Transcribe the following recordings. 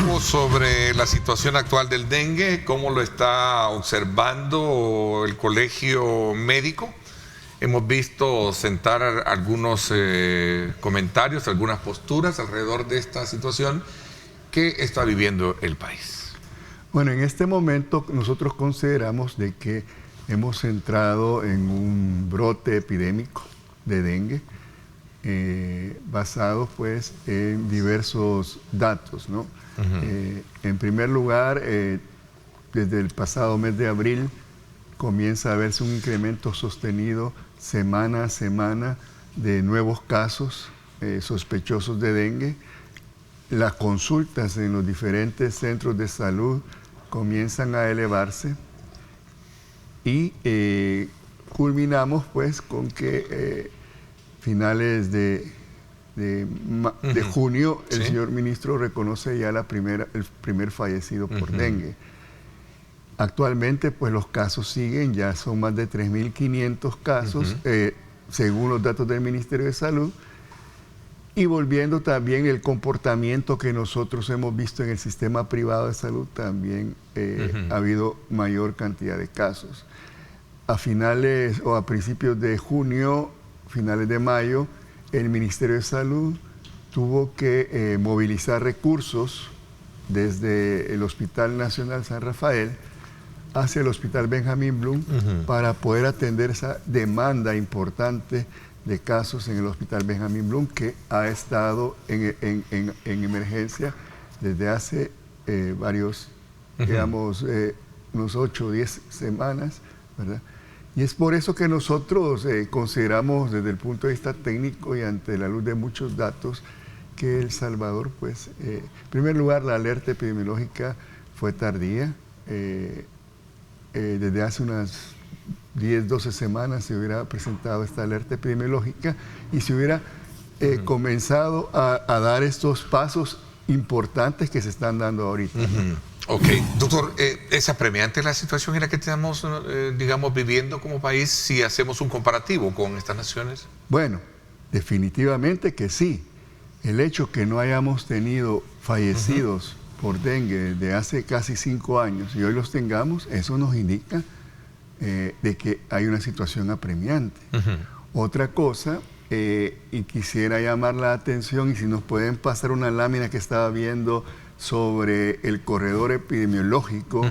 poco sobre la situación actual del dengue, cómo lo está observando el colegio médico. Hemos visto sentar algunos comentarios, algunas posturas alrededor de esta situación que está viviendo el país. Bueno, en este momento nosotros consideramos de que hemos entrado en un brote epidémico de dengue, basado pues en diversos datos, ¿no? En primer lugar, desde el pasado mes de abril comienza a verse un incremento sostenido semana a semana de nuevos casos sospechosos de dengue. Las consultas en los diferentes centros de salud comienzan a elevarse y culminamos pues con que finales de junio el señor ministro reconoce ya el primer fallecido por dengue. Actualmente pues los casos siguen, ya son más de 3.500 casos según los datos del Ministerio de Salud, y volviendo también el comportamiento que nosotros hemos visto en el sistema privado de salud, también ha habido mayor cantidad de casos. A finales o a principios de junio, finales de mayo, el Ministerio de Salud tuvo que movilizar recursos desde el Hospital Nacional San Rafael hacia el Hospital Benjamín Bloom para poder atender esa demanda importante de casos en el Hospital Benjamín Bloom, que ha estado en emergencia desde hace varios, digamos, unos 8 o 10 semanas, ¿verdad? Y es por eso que nosotros consideramos desde el punto de vista técnico y ante la luz de muchos datos que El Salvador, pues, en primer lugar, la alerta epidemiológica fue tardía. Desde hace unas 10, 12 semanas se hubiera presentado esta alerta epidemiológica y se hubiera comenzado a dar estos pasos importantes que se están dando ahorita. Ok, doctor, ¿es apremiante la situación en la que estamos, digamos, viviendo como país si hacemos un comparativo con estas naciones? Bueno, definitivamente que sí. El hecho que no hayamos tenido fallecidos por dengue de hace casi 5 años y hoy los tengamos, eso nos indica de que hay una situación apremiante. Otra cosa, y quisiera llamar la atención, y si nos pueden pasar una lámina que estaba viendo sobre el corredor epidemiológico,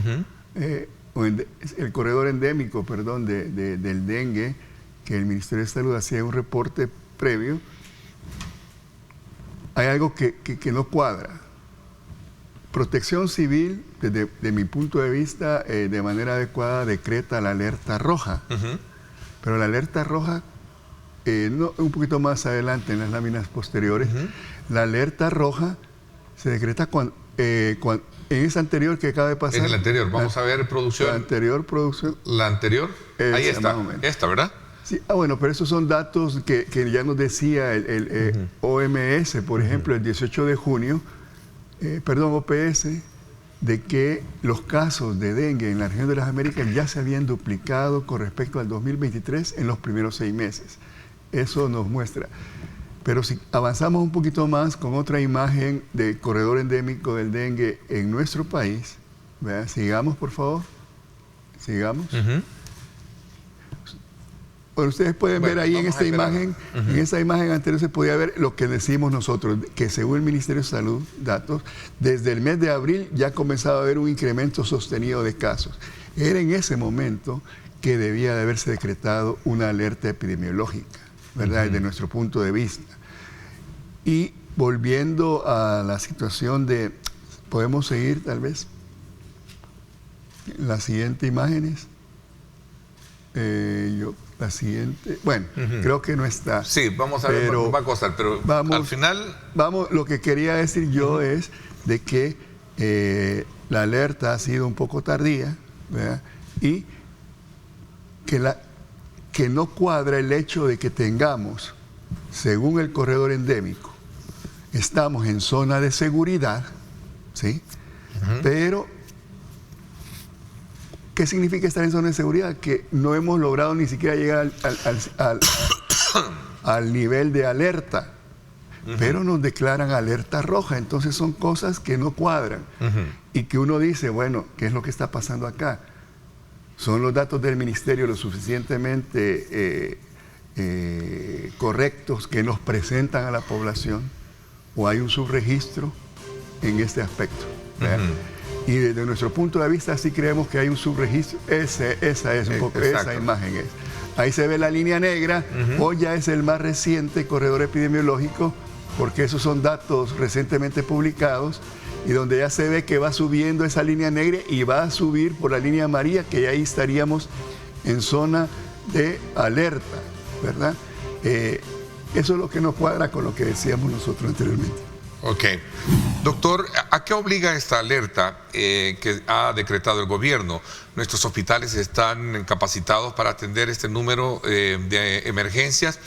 el corredor endémico, perdón, del dengue, que el Ministerio de Salud hacía un reporte previo. Hay algo que no cuadra. Protección Civil, desde mi punto de vista, de manera adecuada, decreta la alerta roja. Pero la alerta roja, un poquito más adelante en las láminas posteriores, la alerta roja se decreta en esa anterior que acaba de pasar. En el anterior, vamos a ver producción. La anterior producción. La anterior, ahí está, esta, ¿verdad? Sí, bueno, pero esos son datos que ya nos decía el OMS, por ejemplo, el 18 de junio, OPS, de que los casos de dengue en la región de las Américas ya se habían duplicado con respecto al 2023 en los primeros 6 meses. Eso nos muestra. Pero si avanzamos un poquito más con otra imagen del corredor endémico del dengue en nuestro país, ¿verdad? Sigamos, por favor. Sigamos. Bueno, ustedes pueden ver ahí en esta imagen, en esa imagen anterior se podía ver lo que decimos nosotros, que según el Ministerio de Salud, datos, desde el mes de abril ya comenzaba a haber un incremento sostenido de casos. Era en ese momento que debía de haberse decretado una alerta epidemiológica, ¿verdad? Desde nuestro punto de vista. Y volviendo a la situación de, podemos seguir tal vez, las siguientes imágenes. La siguiente, bueno, creo que no está. Sí, vamos a ver, va a costar, pero vamos, al final... Lo que quería decir yo es de que la alerta ha sido un poco tardía, ¿verdad? Y que no cuadra el hecho de que tengamos, según el corredor endémico, estamos en zona de seguridad, ¿sí? Pero ¿qué significa estar en zona de seguridad? Que no hemos logrado ni siquiera llegar al nivel de alerta. pero nos declaran alerta roja. Entonces son cosas que no cuadran y que uno dice, bueno, ¿qué es lo que está pasando acá? ¿Son los datos del ministerio lo suficientemente correctos que nos presentan a la población? ¿O hay un subregistro en este aspecto? Y desde nuestro punto de vista sí creemos que hay un subregistro. Esa es un poco, esa imagen es. Ahí se ve la línea negra, hoy ya es el más reciente corredor epidemiológico, porque esos son datos recientemente publicados, y donde ya se ve que va subiendo esa línea negra y va a subir por la línea amarilla, que ahí estaríamos en zona de alerta, ¿verdad? Eso es lo que no cuadra con lo que decíamos nosotros anteriormente. Ok. Doctor, ¿a qué obliga esta alerta que ha decretado el gobierno? Nuestros hospitales están capacitados para atender este número de emergencias.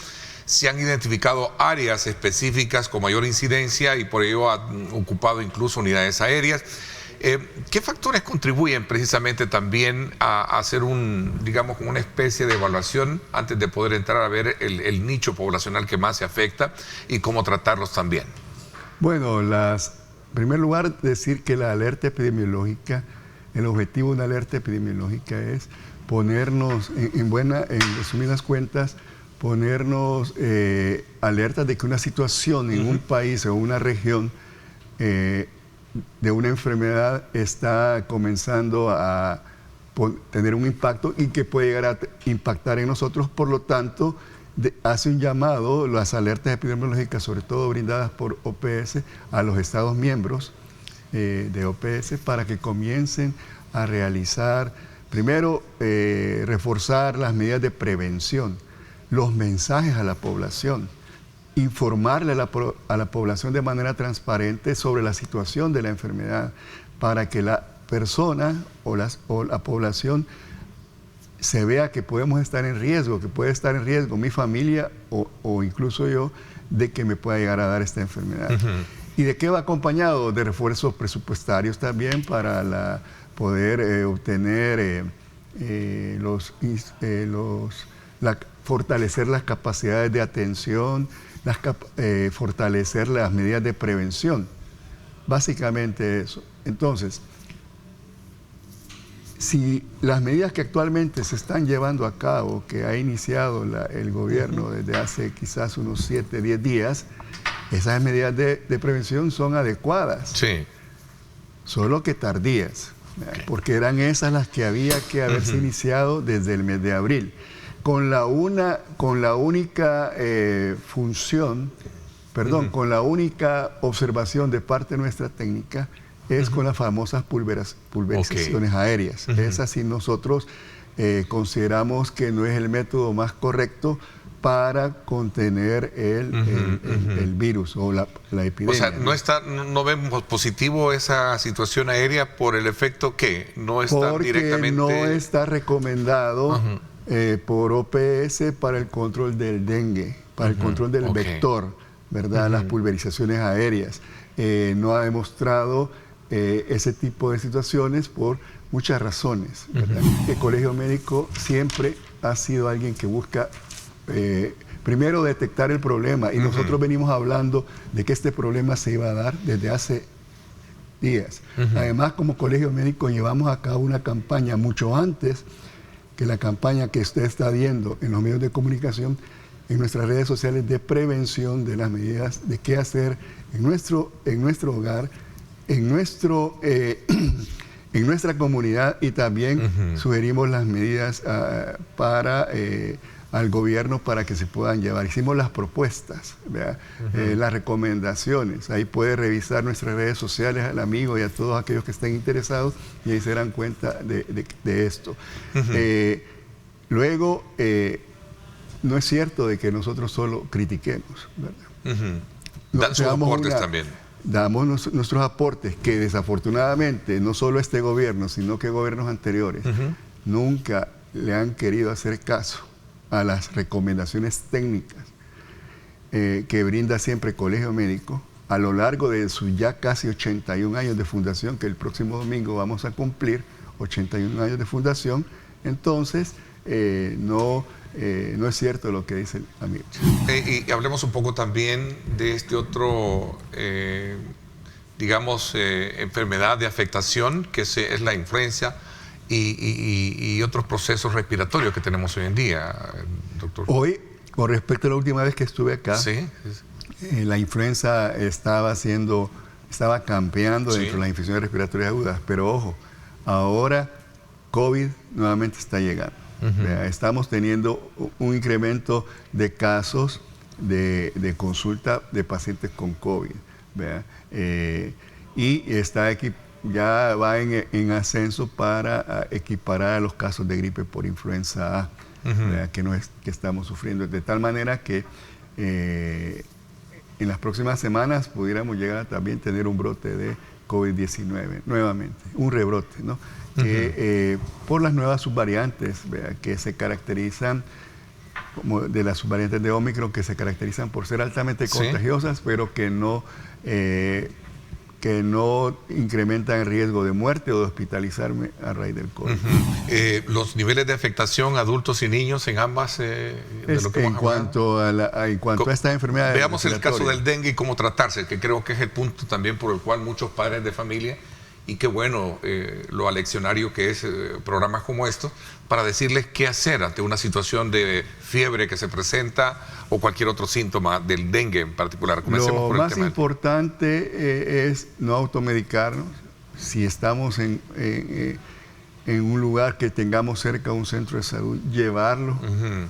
Se han identificado áreas específicas con mayor incidencia y por ello han ocupado incluso unidades aéreas. ¿Qué factores contribuyen precisamente también a hacer digamos, una especie de evaluación antes de poder entrar a ver el nicho poblacional que más se afecta y cómo tratarlos también? Bueno, en primer lugar, decir que la alerta epidemiológica, el objetivo de una alerta epidemiológica es ponernos, en resumidas cuentas, ponernos alertas de que una situación en un país o una región de una enfermedad está comenzando a tener un impacto y que puede llegar a impactar en nosotros. Por lo tanto, hace un llamado, las alertas epidemiológicas, sobre todo brindadas por OPS, a los Estados miembros de OPS para que comiencen a realizar, primero, reforzar las medidas de prevención, los mensajes a la población, informarle a la población de manera transparente sobre la situación de la enfermedad, para que la persona o la población se vea que podemos estar en riesgo, que puede estar en riesgo mi familia o incluso yo, de que me pueda llegar a dar esta enfermedad. ¿Y de qué va acompañado? De refuerzos presupuestarios también para poder obtener fortalecer las capacidades de atención, fortalecer las medidas de prevención. Básicamente eso. Entonces, si las medidas que actualmente se están llevando a cabo, que ha iniciado el gobierno desde hace quizás unos 7, 10 días, esas medidas de prevención son adecuadas. Sí. Solo que tardías, porque eran esas las que había que haberse iniciado desde el mes de abril. Con la única con la única observación de parte nuestra técnica, es con las famosas pulverizaciones aéreas. Esas sí nosotros consideramos que no es el método más correcto para contener el virus o la epidemia. O sea, no vemos positivo esa situación aérea por el efecto que no está porque directamente... no está recomendado por OPS para el control del dengue, para el control del vector, ¿verdad? Las pulverizaciones aéreas. No ha demostrado ese tipo de situaciones por muchas razones, ¿verdad? El Colegio Médico siempre ha sido alguien que busca primero detectar el problema, y nosotros venimos hablando de que este problema se iba a dar desde hace días. Además, como Colegio Médico llevamos a cabo una campaña mucho antes que la campaña que usted está viendo en los medios de comunicación, en nuestras redes sociales, de prevención de las medidas de qué hacer en nuestro hogar, en nuestra comunidad, y también sugerimos las medidas al gobierno para que se puedan llevar. Hicimos las propuestas, las recomendaciones. Ahí puede revisar nuestras redes sociales al amigo y a todos aquellos que estén interesados, y ahí se darán cuenta de esto. Luego, no es cierto de que nosotros solo critiquemos, ¿verdad? Dan sus aportes también. Damos nuestros aportes, que desafortunadamente no solo este gobierno, sino que gobiernos anteriores nunca le han querido hacer caso a las recomendaciones técnicas que brinda siempre el Colegio Médico a lo largo de sus ya casi 81 años de fundación, que el próximo domingo vamos a cumplir 81 años de fundación. Entonces, no es cierto lo que dice el amigo. Y hablemos un poco también de este otro, digamos, enfermedad de afectación, que es la influenza y otros procesos respiratorios que tenemos hoy en día, doctor. Hoy, con respecto a la última vez que estuve acá, ¿Sí? La influenza estaba campeando Sí. dentro de las infecciones respiratorias agudas, pero ojo, ahora COVID nuevamente está llegando. Estamos teniendo un incremento de casos de consulta de pacientes con COVID. Y está aquí, ya va en ascenso para equiparar a los casos de gripe por influenza A, que estamos sufriendo. De tal manera que en las próximas semanas pudiéramos llegar a también tener un brote de COVID-19 nuevamente, un rebrote, ¿no? Que por las nuevas subvariantes que se caracterizan, como de las subvariantes de Omicron, que se caracterizan por ser altamente contagiosas, pero que no incrementan el riesgo de muerte o de hospitalizarme a raíz del COVID. Los niveles de afectación adultos y niños en ambas, de lo que en cuanto a estas enfermedades. Veamos el caso del dengue y cómo tratarse, que creo que es el punto también por el cual muchos padres de familia, y qué bueno lo aleccionario que es programas como estos, para decirles qué hacer ante una situación de fiebre que se presenta o cualquier otro síntoma del dengue en particular. Comencemos Lo por el más tema. importante es no automedicarnos. Si estamos en un lugar que tengamos cerca un centro de salud, llevarlo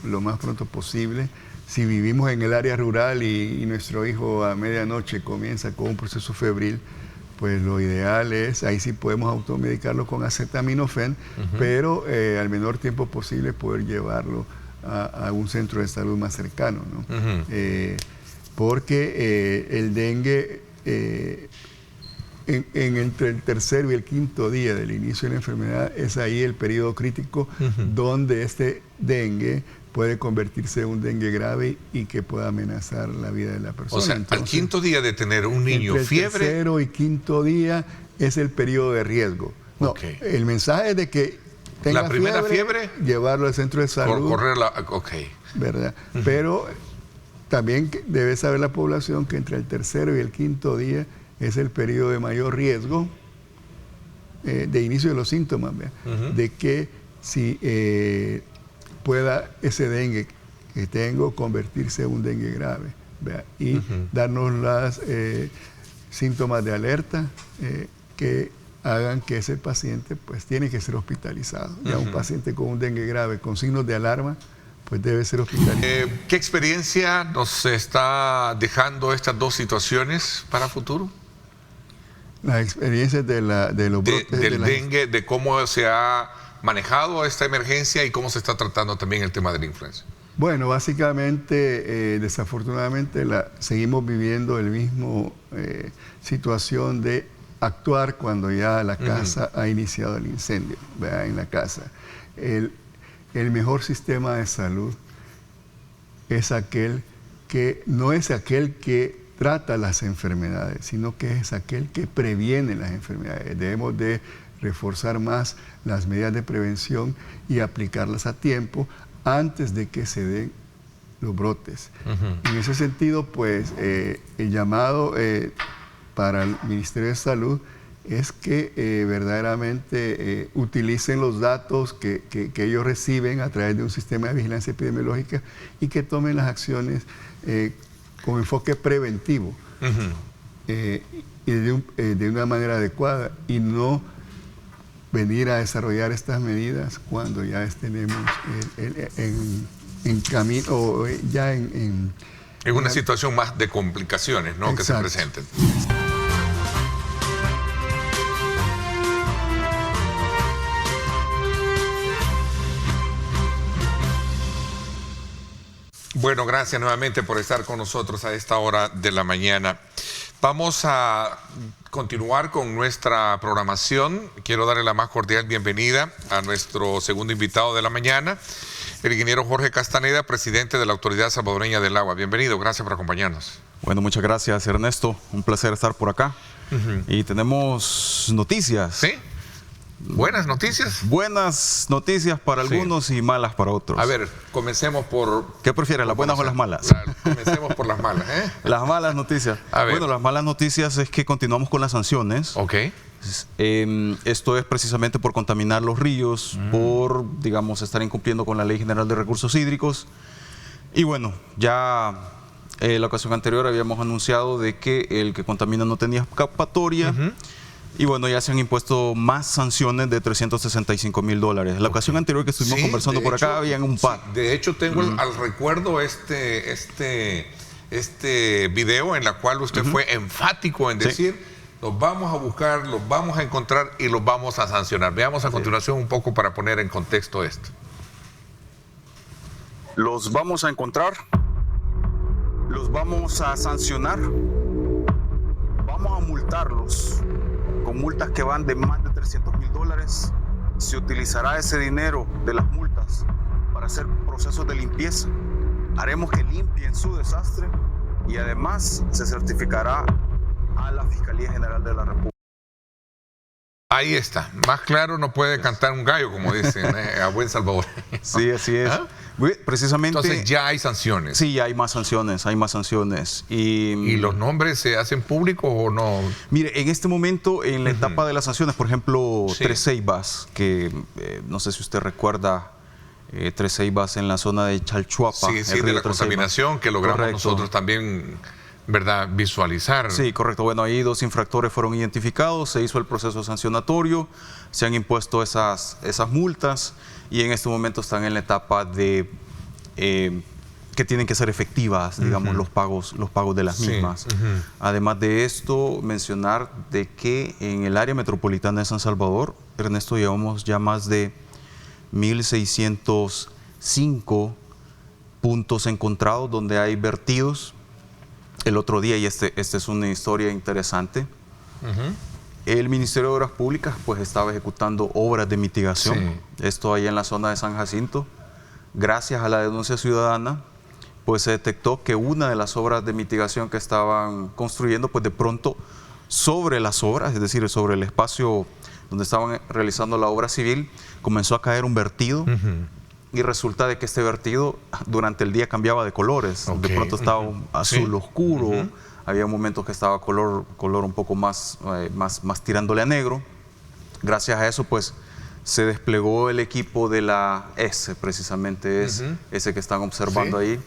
lo más pronto posible. Si vivimos en el área rural y nuestro hijo a medianoche comienza con un proceso febril, pues lo ideal es, ahí sí podemos automedicarlo con acetaminofén, pero al menor tiempo posible poder llevarlo a un centro de salud más cercano, ¿no? Porque el dengue, entre el tercero y el quinto día del inicio de la enfermedad, es ahí el periodo crítico donde este dengue puede convertirse en un dengue grave y que pueda amenazar la vida de la persona. O sea, entonces, al quinto día de tener un niño entre el fiebre. tercero y quinto día es el periodo de riesgo. No, el mensaje es de que tenga la primera fiebre, llevarlo al centro de salud. ¿Verdad? Pero también debe saber la población que entre el tercero y el quinto día es el periodo de mayor riesgo de inicio de los síntomas, de que si pueda ese dengue que tengo convertirse en un dengue grave, y darnos los síntomas de alerta que hagan que ese paciente pues tiene que ser hospitalizado. Ya un paciente con un dengue grave con signos de alarma pues debe ser hospitalizado. ¿Qué experiencia nos está dejando estas dos situaciones para futuro? Las experiencias de los brotes del dengue, de cómo se ha manejado esta emergencia y cómo se está tratando también el tema de la influenza. Bueno, básicamente, desafortunadamente, seguimos viviendo el mismo situación de actuar cuando ya la casa ha iniciado el incendio, ¿verdad? En la casa. El mejor sistema de salud es aquel que no es aquel que trata las enfermedades, sino que es aquel que previene las enfermedades. Debemos de reforzar más las medidas de prevención y aplicarlas a tiempo antes de que se den los brotes. En ese sentido, pues, el llamado para el Ministerio de Salud es que verdaderamente utilicen los datos que ellos reciben a través de un sistema de vigilancia epidemiológica y que tomen las acciones con enfoque preventivo y de una manera adecuada, y no venir a desarrollar estas medidas cuando ya tenemos en camino, o ya en una situación más de complicaciones, ¿no? Que se presenten. Bueno, gracias nuevamente por estar con nosotros a esta hora de la mañana. Vamos a continuar con nuestra programación. Quiero darle la más cordial bienvenida a nuestro segundo invitado de la mañana, el ingeniero Jorge Castaneda, presidente de la Autoridad Salvadoreña del Agua. Bienvenido, gracias por acompañarnos. Bueno, muchas gracias, Ernesto. Un placer estar por acá. Y tenemos noticias. ¿Sí? ¿Buenas noticias? Buenas noticias para algunos y malas para otros. A ver, comencemos por... ¿Qué prefieres, las buenas o las malas? Comencemos por las malas, ¿eh? Las malas noticias. Bueno, las malas noticias es que continuamos con las sanciones. Ok. Esto es precisamente por contaminar los ríos, por, digamos, estar incumpliendo con la Ley General de Recursos Hídricos. Y bueno, ya la ocasión anterior habíamos anunciado de que el que contamina no tenía escapatoria. Y bueno, ya se han impuesto más sanciones de $365,000. La ocasión anterior que estuvimos conversando por acá habían un par. De hecho, tengo al recuerdo este video en la cual usted fue enfático en decir, los vamos a buscar, los vamos a encontrar y los vamos a sancionar. Veamos a continuación un poco para poner en contexto esto. Los vamos a encontrar, los vamos a sancionar, vamos a multarlos con multas que van de más de $300,000. Se utilizará ese dinero de las multas para hacer procesos de limpieza. Haremos que limpien su desastre y además se certificará a la Fiscalía General de la República. Ahí está. Más claro no puede cantar un gallo, como dicen a buen Salvador. Sí, así es. Precisamente. Entonces ya hay sanciones. Sí, ya hay más sanciones, hay más sanciones. ¿Y los nombres se hacen públicos o no? Mire, en este momento, en la etapa de las sanciones, por ejemplo, Tres Ceibas, que no sé si usted recuerda, Tres Ceibas en la zona de Chalchuapa. Sí, de la contaminación que logramos nosotros también, ¿verdad?, visualizar. Sí, correcto. Bueno, ahí 2 infractores fueron identificados, se hizo el proceso sancionatorio, se han impuesto esas multas y en este momento están en la etapa de que tienen que ser efectivas, digamos, los pagos de las mismas. Además de esto, mencionar de que en el área metropolitana de San Salvador, Ernesto, llevamos ya más de 1,605 puntos encontrados donde hay vertidos. El otro día, y esta es una historia interesante, el Ministerio de Obras Públicas pues estaba ejecutando obras de mitigación, esto ahí en la zona de San Jacinto. Gracias a la denuncia ciudadana, pues se detectó que una de las obras de mitigación que estaban construyendo, pues de pronto sobre las obras, es decir, sobre el espacio donde estaban realizando la obra civil, comenzó a caer un vertido. Y resulta de que este vertido durante el día cambiaba de colores. De pronto estaba azul oscuro, había momentos que estaba color un poco más tirándole a negro. Gracias a eso, pues, se desplegó el equipo de la S, precisamente ese que están observando ahí.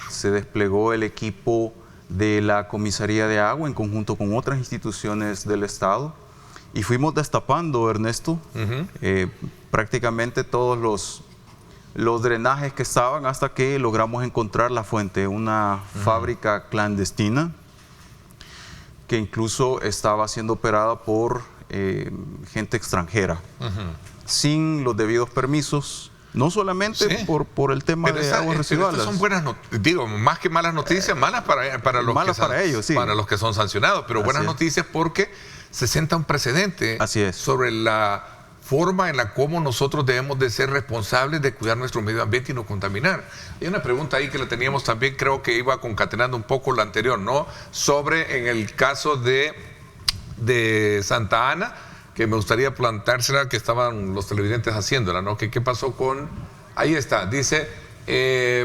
Se desplegó el equipo de la Comisaría de Agua en conjunto con otras instituciones del Estado. Y fuimos destapando, Ernesto, prácticamente todos los drenajes que estaban hasta que logramos encontrar la fuente, una fábrica clandestina que incluso estaba siendo operada por gente extranjera, sin los debidos permisos, no solamente por el tema de aguas residuales. Estas son buenas noticias, digo, más que malas noticias, malas para los que son sancionados, pero buenas noticias porque se sienta un precedente sobre la forma en la cómo nosotros debemos de ser responsables de cuidar nuestro medio ambiente y no contaminar. Hay una pregunta ahí que la teníamos también, creo que iba concatenando un poco la anterior, ¿no? Sobre en el caso de Santa Ana, que me gustaría plantársela, que estaban los televidentes haciéndola, ¿no? ¿Qué pasó con...? Ahí está, dice,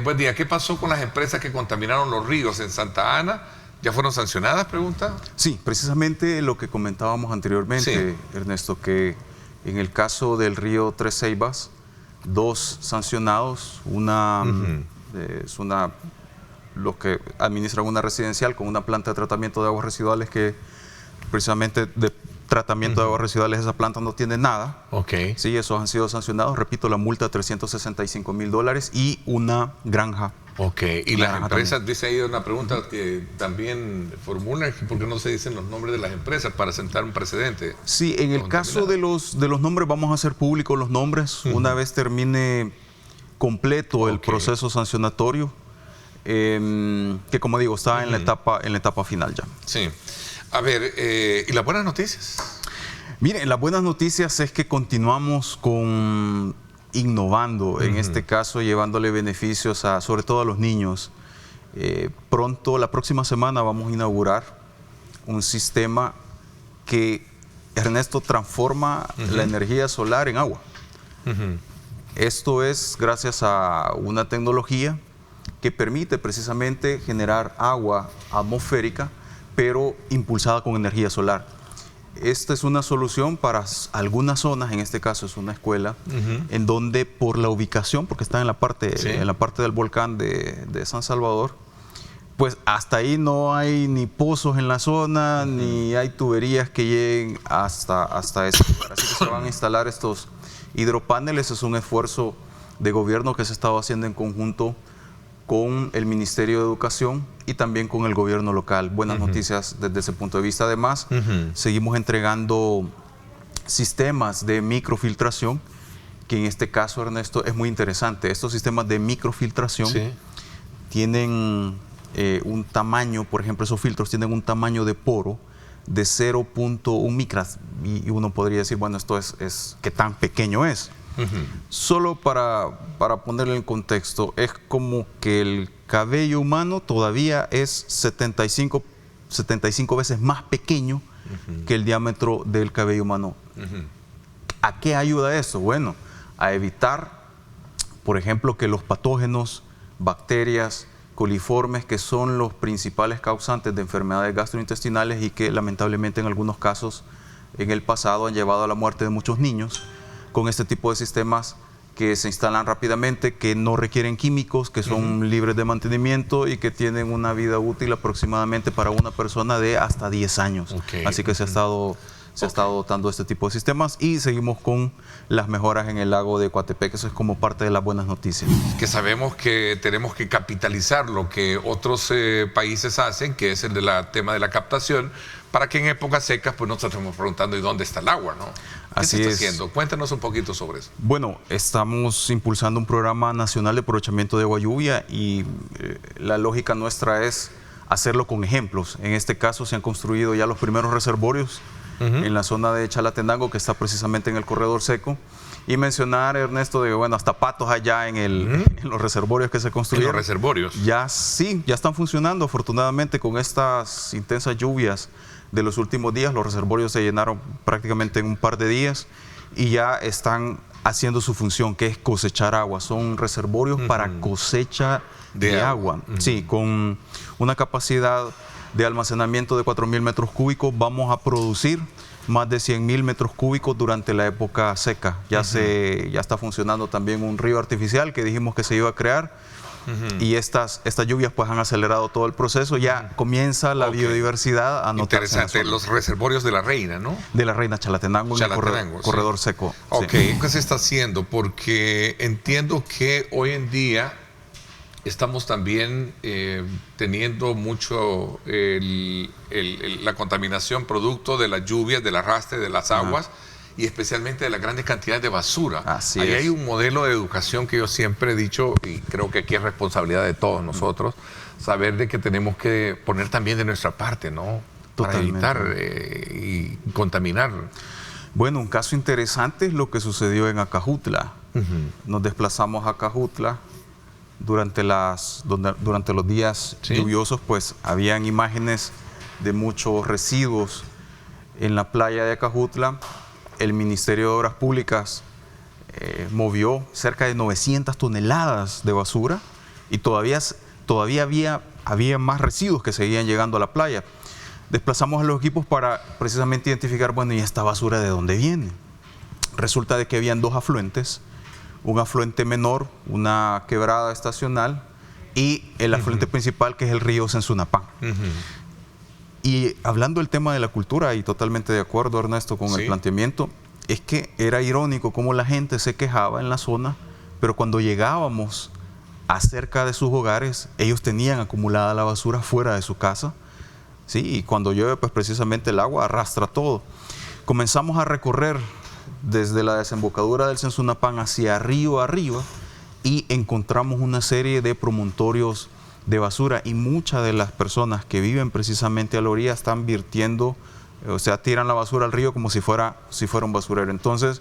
buen día, ¿qué pasó con las empresas que contaminaron los ríos en Santa Ana? ¿Ya fueron sancionadas, pregunta? Sí, precisamente lo que comentábamos anteriormente, Ernesto, que en el caso del río Tres Ceibas, 2 sancionados, los que administran una residencial con una planta de tratamiento de aguas residuales que precisamente de tratamiento de aguas residuales esa planta no tiene nada. Sí, esos han sido sancionados. Repito, la multa de $365,000 y una granja. Y las empresas, también. Dice ahí una pregunta que también formulan, ¿por qué no se dicen los nombres de las empresas para sentar un precedente? Sí, en el caso de los nombres vamos a hacer públicos los nombres una vez termine completo el proceso sancionatorio, que como digo, está en la etapa final ya. Sí. A ver, ¿y las buenas noticias? Miren, las buenas noticias es que continuamos innovando, en este caso llevándole beneficios sobre todo a los niños. Pronto, la próxima semana, vamos a inaugurar un sistema que Ernesto, transforma la energía solar en agua. Esto es gracias a una tecnología que permite precisamente generar agua atmosférica, pero impulsada con energía solar. Esta es una solución para algunas zonas, en este caso es una escuela, en donde por la ubicación, porque está en la parte del volcán de San Salvador, pues hasta ahí no hay ni pozos en la zona, ni hay tuberías que lleguen hasta ese lugar. Así que se van a instalar estos hidropaneles. Es un esfuerzo de gobierno que se ha estado haciendo en conjunto con el Ministerio de Educación y también con el gobierno local. Buenas noticias desde ese punto de vista. Además, seguimos entregando sistemas de microfiltración, que en este caso, Ernesto, es muy interesante. Estos sistemas de microfiltración tienen un tamaño, por ejemplo, esos filtros tienen un tamaño de poro de 0.1 micras, y uno podría decir, bueno, esto es ¿qué tan pequeño es? Solo para ponerlo en contexto, es como que el cabello humano todavía es 75 veces más pequeño que el diámetro del cabello humano. ¿A qué ayuda eso? Bueno, a evitar, por ejemplo, que los patógenos, bacterias, coliformes, que son los principales causantes de enfermedades gastrointestinales y que lamentablemente en algunos casos en el pasado han llevado a la muerte de muchos niños, con este tipo de sistemas que se instalan rápidamente, que no requieren químicos, que son libres de mantenimiento y que tienen una vida útil aproximadamente para una persona de hasta 10 años. Así que se ha estado dotando este tipo de sistemas y seguimos con las mejoras en el lago de Coatepec. Eso es como parte de las buenas noticias. Que sabemos que tenemos que capitalizar lo que otros países hacen, que es el tema de la captación, para que en épocas secas pues no nos estemos preguntando ¿y dónde está el agua? ¿No? ¿Qué se está haciendo? Cuéntanos un poquito sobre eso. Bueno, estamos impulsando un programa nacional de aprovechamiento de agua lluvia y la lógica nuestra es hacerlo con ejemplos. En este caso se han construido ya los primeros reservorios en la zona de Chalatenango, que está precisamente en el corredor seco. Y mencionar, Ernesto, de bueno, hasta patos allá en los reservorios que se construyeron. ¿En los reservorios? Ya están funcionando. Afortunadamente, con estas intensas lluvias de los últimos días, los reservorios se llenaron prácticamente en un par de días y ya están haciendo su función, que es cosechar agua. Son reservorios para cosecha de agua. Sí, con una capacidad de almacenamiento de 4.000 metros cúbicos, vamos a producir más de 100.000 metros cúbicos durante la época seca. Ya está funcionando también un río artificial que dijimos que se iba a crear y estas lluvias pues han acelerado todo el proceso. Ya comienza la biodiversidad a notarse. Interesante, los reservorios de la Reina, ¿no? De la Reina, Chalatenango, en el corredor seco. ¿Qué se está haciendo? Porque entiendo que hoy en día estamos también teniendo mucho la contaminación producto de las lluvias, del arrastre de las aguas y especialmente de las grandes cantidades de basura. Ahí hay un modelo de educación que yo siempre he dicho y creo que aquí es responsabilidad de todos nosotros, saber de que tenemos que poner también de nuestra parte, ¿no? Totalmente. Para evitar y contaminar. Bueno, un caso interesante es lo que sucedió en Acajutla. Nos desplazamos a Acajutla. Durante los días lluviosos, pues habían imágenes de muchos residuos en la playa de Acajutla. El Ministerio de Obras Públicas movió cerca de 900 toneladas de basura y todavía había más residuos que seguían llegando a la playa. Desplazamos a los equipos para precisamente identificar, bueno, ¿y esta basura de dónde viene? Resulta de que habían dos afluentes. Un afluente menor, una quebrada estacional y el afluente principal, que es el río Sensunapán. Y hablando del tema de la cultura, y totalmente de acuerdo, Ernesto, con el planteamiento, es que era irónico cómo la gente se quejaba en la zona, pero cuando llegábamos acerca de sus hogares, ellos tenían acumulada la basura fuera de su casa, ¿sí? Y cuando llueve, pues precisamente el agua arrastra todo. Comenzamos a recorrer desde la desembocadura del Sensunapán hacia arriba y encontramos una serie de promontorios de basura y muchas de las personas que viven precisamente a la orilla están vertiendo, o sea, tiran la basura al río como si fuera un basurero. Entonces,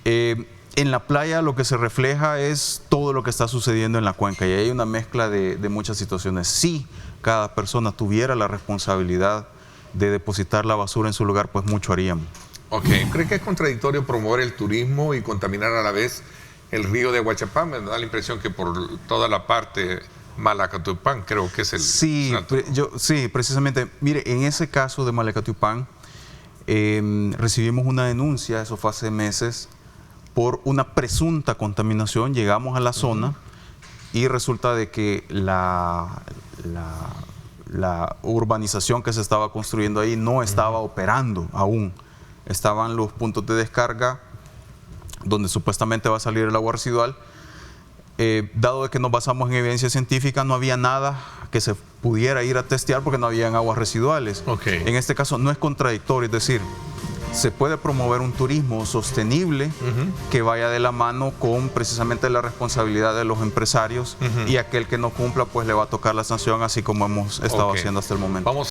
en la playa lo que se refleja es todo lo que está sucediendo en la cuenca y hay una mezcla de muchas situaciones. Si cada persona tuviera la responsabilidad de depositar la basura en su lugar, pues mucho haríamos. Ok, ¿cree que es contradictorio promover el turismo y contaminar a la vez el río de Aguachapán? Me da la impresión que por toda la parte Malacatupán creo que es el... Sí, sí, precisamente. Mire, en ese caso de Malacatupán recibimos una denuncia, eso fue hace meses, por una presunta contaminación. Llegamos a la zona y resulta de que la urbanización que se estaba construyendo ahí no estaba operando aún. Estaban los puntos de descarga donde supuestamente va a salir el agua residual. Dado de que nos basamos en evidencia científica, no había nada que se pudiera ir a testear porque no habían aguas residuales. Okay. En este caso no es contradictorio, es decir, se puede promover un turismo sostenible que vaya de la mano con precisamente la responsabilidad de los empresarios y aquel que no cumpla pues le va a tocar la sanción, así como hemos estado haciendo hasta el momento. Vamos